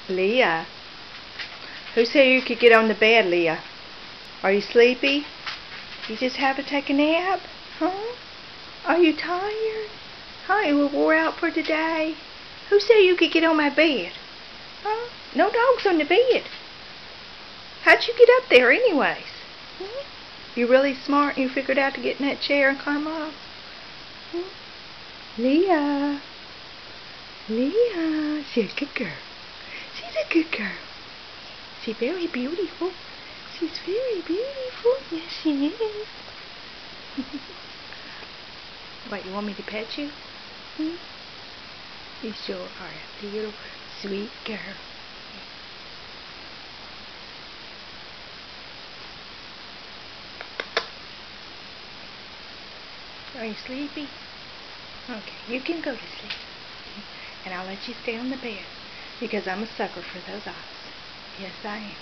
Leah, who said you could get on the bed, Leah? Are you sleepy? You just have to take a nap? Huh? Are you tired? Huh? You were wore out for today? Who said you could get on my bed? Huh? No dogs on the bed. How'd you get up there anyways? Hmm? You really smart and you figured out to get in that chair and climb up? Hmm? Leah. Leah. She's a good girl. She's a good girl. She's very beautiful. She's very beautiful. Yes, she is. What, you want me to pet you? Hmm? You sure are a little sweet girl. Are you sleepy? Okay, you can go to sleep. And I'll let you stay on the bed because I'm a sucker for those eyes. Yes, I am.